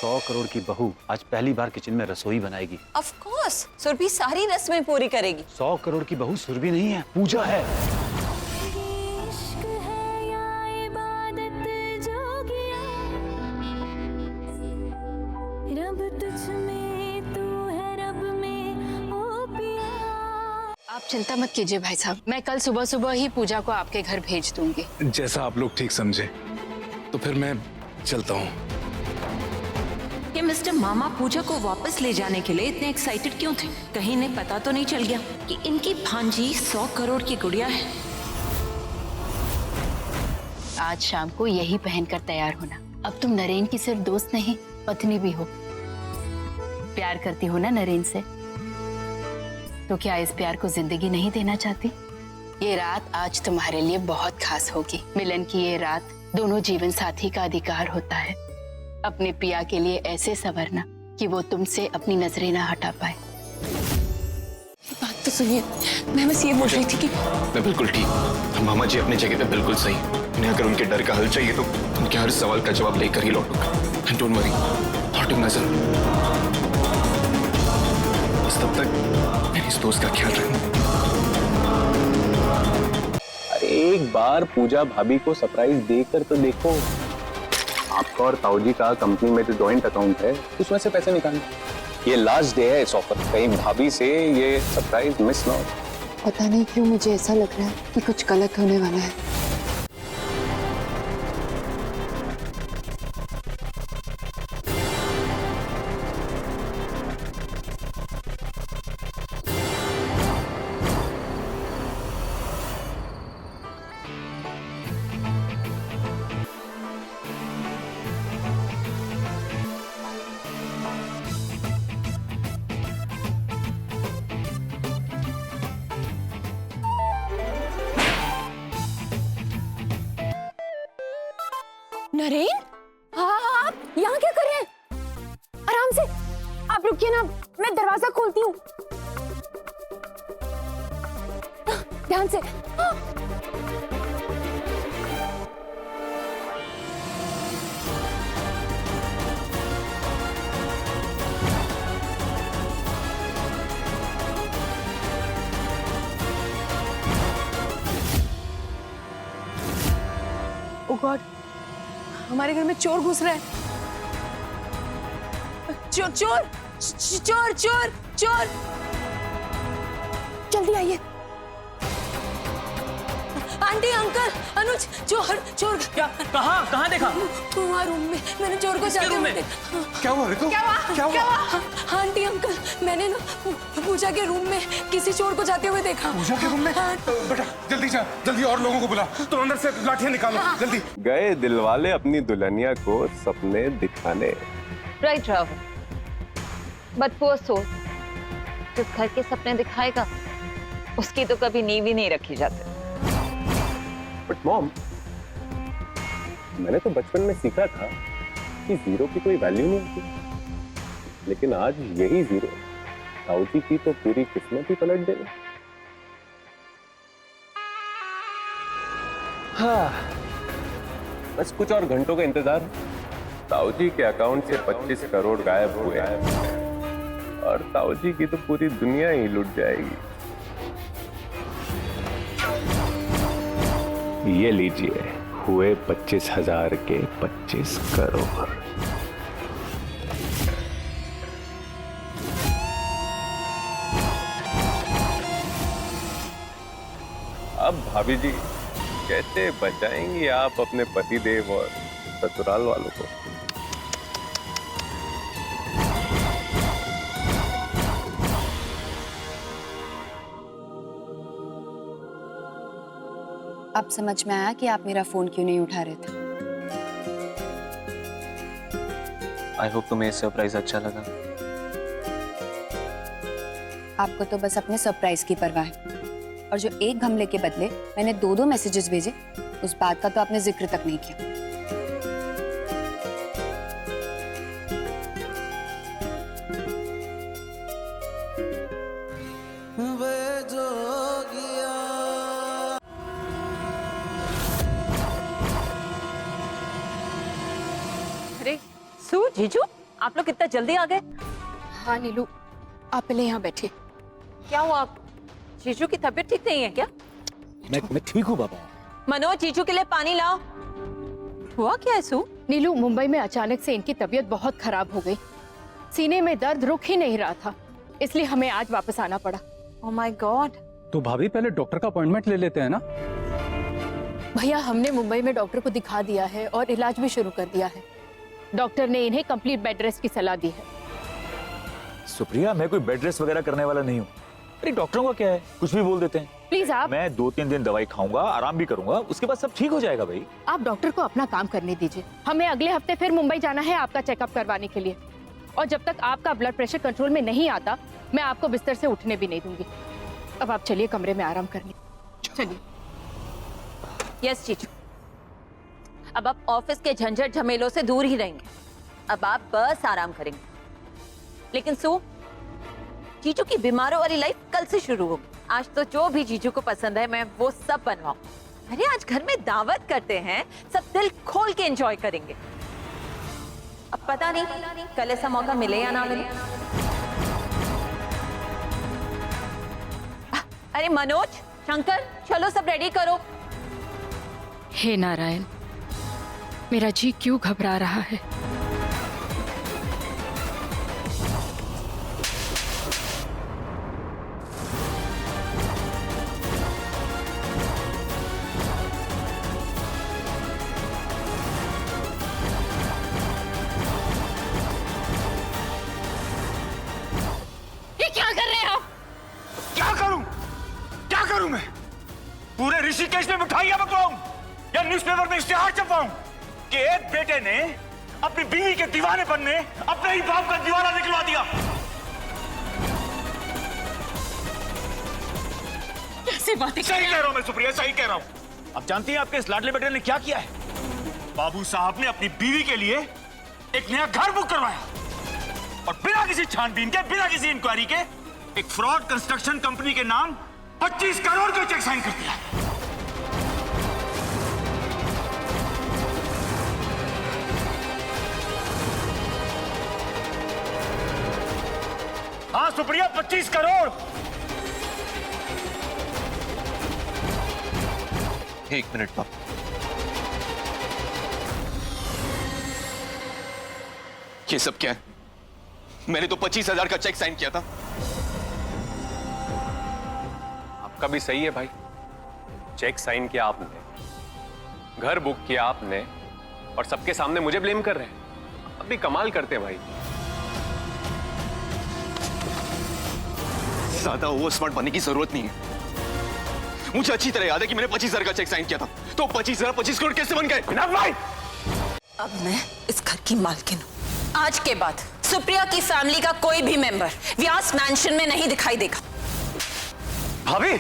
100 करोड़ की बहू आज पहली बार किचन में रसोई बनाएगी। ऑफ कोर्स सुरभि सारी रस्में पूरी करेगी। 100 करोड़ की बहू सुरभि नहीं है, पूजा है। आप चिंता मत कीजिए भाई साहब, मैं कल सुबह सुबह ही पूजा को आपके घर भेज दूंगी। जैसा आप लोग ठीक समझे। तो फिर मैं चलता हूँ। ये मिस्टर मामा पूजा को वापस ले जाने के लिए इतने एक्साइटेड क्यों थे? कहीं इन्हें पता तो नहीं चल गया कि इनकी भांजी 100 करोड़ की गुड़िया है? आज शाम को यही पहनकर तैयार होना। अब तुम नरेन की सिर्फ दोस्त नहीं, पत्नी भी हो। प्यार करती हो ना नरेन से, तो क्या इस प्यार को जिंदगी नहीं देना चाहती? ये रात आज तुम्हारे लिए बहुत खास होगी। मिलन की ये रात दोनों जीवन साथी का अधिकार होता है। अपने पिया के लिए ऐसे संवरना कि वो तुमसे अपनी नजरें ना हटा पाए। बात तो सुनिए, मैं बस ये बोल रही थी कि मैं बिल्कुल ठीक। मामा जी अपनी जगह पे बिल्कुल सही। उन्हें अगर उनके डर का हल चाहिए तो उनके हर सवाल का जवाब लेकर ही लौटूंगा। डोंट वरी, हटूंगा जरूर। बस तब तक मेरे इस दोस्त का ख्याल रखना। अरे एक बार पूजा भाभी को सरप्राइज देकर तो देखो। आपका और ताऊ जी का कंपनी में जो जॉइंट अकाउंट है उसमें से पैसे निकालना। ये लास्ट डे है इस ऑफर, कहीं भाभी से ये सरप्राइज मिस ना हो। पता नहीं क्यों मुझे ऐसा लग रहा है कि कुछ गलत होने वाला है। नरेन, हाँ आप यहाँ क्या कर रहे हैं? आराम से, आप रुकिए ना, मैं दरवाजा खोलती हूँ। ध्यान से। ओह गॉड, हमारे घर में चोर घुस रहा है। चोर चोर चोर चोर चोर, जल्दी आइए। आंटी, अंकल, अनुज, चोर चोर। क्या? कहाँ देखा? वहाँ रूम में मैंने चोर को जाते हुए देखा। क्या हुआ रितु? क्या हुआ? आंटी अंकल, मैंने ना पूजा के रूम में किसी चोर को जाते हुए देखा। पूजा के रूम में? बेटा जल्दी जा, जल्दी और लोगों को बुला। तो अंदर से लाठियां निकालो, जल्दी। गए दिलवाले अपनी दुल्हनिया को सपने दिखाने। राइट राहुल, बट वो सोच जिस घर के सपने दिखाएगा उसकी तो कभी नींव ही नहीं रखी जाती। बट मॉम, मैंने तो बचपन में सीखा था कि जीरो की कोई वैल्यू नहीं होती, लेकिन आज यही जीरो ताऊ जी की तो पूरी किस्मत ही पलट देगा। हाँ, बस कुछ और घंटों का इंतजार। ताऊ जी के अकाउंट से 25 करोड़ गायब हुए और ताऊ जी की तो पूरी दुनिया ही लुट जाएगी। ये लीजिए, हुए 25,000 के 25 करोड़। अब भाभी जी कैसे बचाएंगी आप अपने पतिदेव और ससुराल वालों को? अब समझ में आया कि आप मेरा फोन क्यों नहीं उठा रहे थे। आई होप तुम्हें सरप्राइज अच्छा लगा। आपको तो बस अपने सरप्राइज की परवाह है, और जो एक गमले के बदले मैंने 2-2 मैसेजेस भेजे, उस बात का तो आपने जिक्र तक नहीं किया। अरे सू जीजू, आप लोग कितना जल्दी आ गए। हाँ नीलू, आप पहले यहाँ बैठिए। क्या हुआ, जीजू की तबीयत ठीक नहीं है क्या? मैं ठीक हूँ बाबा। मनोज, जीजू के लिए पानी लाओ। हुआ क्या है सू? नीलू, मुंबई में अचानक से इनकी तबीयत बहुत खराब हो गई। सीने में दर्द रुक ही नहीं रहा था, इसलिए हमें आज वापस आना पड़ा। Oh my God. तो भाभी पहले डॉक्टर का अपॉइंटमेंट ले लेते हैं ना। भैया, हमने मुंबई में डॉक्टर को दिखा दिया है और इलाज भी शुरू कर दिया है। डॉक्टर ने इन्हें कंप्लीट बेड रेस्ट की सलाह दी है। सुप्रिया, मैं कोई बेड रेस्ट वगैरह करने वाला नहीं हूँ। अरे डॉक्टरों का क्या है, कुछ भी बोल देते हैं। प्लीज आप मैं 2-3 दिन दवाई खाऊंगा, आराम भी करूंगा, उसके बाद सब ठीक हो जाएगा भाई। आप डॉक्टर को अपना काम करने दीजिए। हमें अगले हफ्ते फिर मुंबई जाना है आपका चेकअप करवाने के लिए, और जब तक आपका ब्लड प्रेशर कंट्रोल में नहीं आता, मैं आपको बिस्तर से उठने भी नहीं दूंगी। अब आप चलिए कमरे में आराम करने। चलिए। यस जीजू, अब आप ऑफिस के झंझट झमेलों से दूर ही रहेंगे। अब आप बस आराम करेंगे। लेकिन सू, जीजू की बीमारों वाली लाइफ कल से शुरू होगी। आज तो जो भी जीजू को पसंद है मैं वो सब बनवाऊं। अरे आज घर में दावत करते हैं, सब दिल खोल के एंजॉय करेंगे। अब पता नहीं कल ऐसा मौका मिले या ना मिले। अरे मनोज, शंकर, चलो सब रेडी करो। हे नारायण, मेरा जी क्यों घबरा रहा है। ये क्या कर रहे हैं आप? क्या करूं मैं? पूरे ऋषिकेश में मिठाइयां बकवाऊं या न्यूज़पेपर में इश्तिहार छपवाऊं कि एक बेटे ने अपनी बीवी के दीवानेपन में अपने ही बाप का दीवाना निकलवा दिया। कैसे बातें कर सही कह रहा हूं मैं सुप्रिया, सही कह रहा हूं। अब जानती हैं आपके इस लाडले बेटे ने क्या किया है? बाबू साहब ने अपनी बीवी के लिए एक नया घर बुक करवाया और बिना किसी छानबीन के, बिना किसी इंक्वायरी के एक फ्रॉड कंस्ट्रक्शन कंपनी के नाम 25 करोड़ का चेक साइन कर दिया। हाँ सुप्रिया, 25 करोड़। एक मिनट पापा, ये सब क्या है? मैंने तो 25,000 का चेक साइन किया था। आपका भी सही है भाई, चेक साइन किया आपने, घर बुक किया आपने, और सबके सामने मुझे ब्लेम कर रहे हैं। अब भी कमाल करते हैं भाई। ज्यादा ओवर स्मार्ट बनने की जरूरत नहीं है। मुझे अच्छी तरह याद है कि मैंने 25,000 का चेक साइन किया था, तो 25,000 25 करोड़ कैसे बन गए? अब मैं इस घर की मालकिन हूँ। आज के बाद सुप्रिया की फैमिली का कोई भी मेंबर व्यास मैंशन में नहीं दिखाई देगा। भाभी,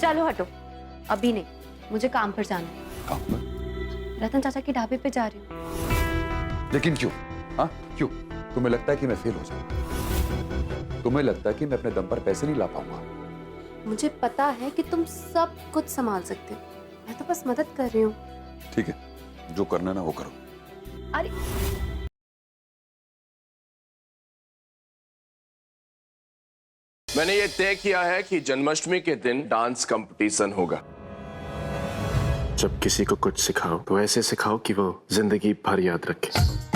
चलो हटो, अभी नहीं, मुझे काम पर जाना है। काम पर? रतन चाचा के ढाबे पे जा रही हूँ। लेकिन क्यों? हाँ क्यों? तुम्हें लगता है कि मैं फेल हो जाऊंगा? तुम्हें लगता है कि मैं अपने दम पर पैसे नहीं ला पाऊंगा? मुझे पता है कि तुम सब कुछ संभाल सकते हो, मैं तो बस मदद कर रही हूँ। ठीक है, जो करना ना वो करो। अरे मैंने ये तय किया है कि जन्माष्टमी के दिन डांस कंपटीशन होगा। जब किसी को कुछ सिखाओ तो ऐसे सिखाओ कि वो जिंदगी भर याद रखे।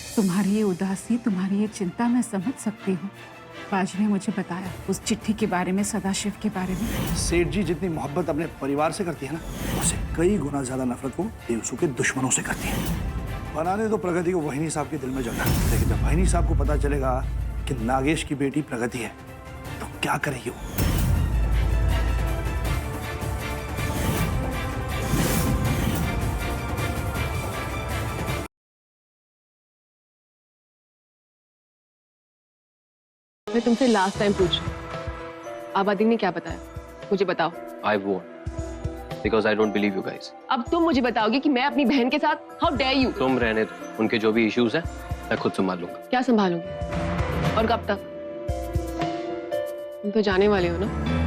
तुम्हारी ये उदासी, तुम्हारी ये चिंता मैं समझ सकती हूँ। बाज ने मुझे बताया उस चिट्ठी के बारे में, सदाशिव के बारे में। सेठ जी जितनी मोहब्बत अपने परिवार से करती है ना, उससे कई गुना ज्यादा नफरत वो देवसू के दुश्मनों से करती है। बनाने तो प्रगति को वहीनी साहब के दिल में जला, लेकिन जब वहीनी साहब को पता चलेगा कि नागेश की बेटी प्रगति है तो क्या करेगी वो? मैं तुमसे लास्ट टाइम पूछ, आबादी ने क्या बताया? मुझे बताओ। I won't, because I don't believe you guys. अब तुम मुझे बताओगे कि मैं अपनी बहन के साथ, हाउ डेयर यू? तुम रहने दो, उनके जो भी इश्यूज हैं मैं खुद संभाल लूंगा। क्या संभालूंगी? और कब तक? तुम तो जाने वाले हो ना?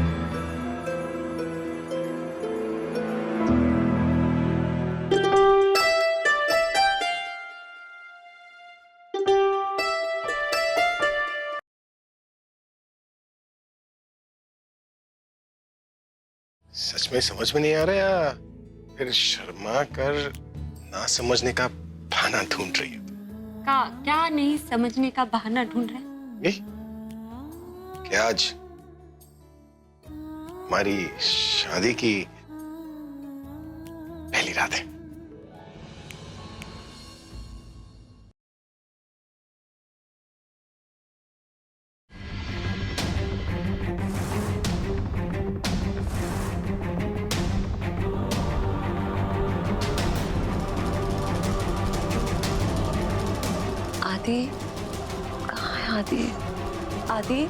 सच में समझ में नहीं आ रहा या फिर शर्मा कर ना समझने का बहाना ढूंढ रही है? क्या नहीं समझने का बहाना ढूंढ रहे? क्या आज हमारी शादी की पहली रात है? आदि कहाँ है? आदि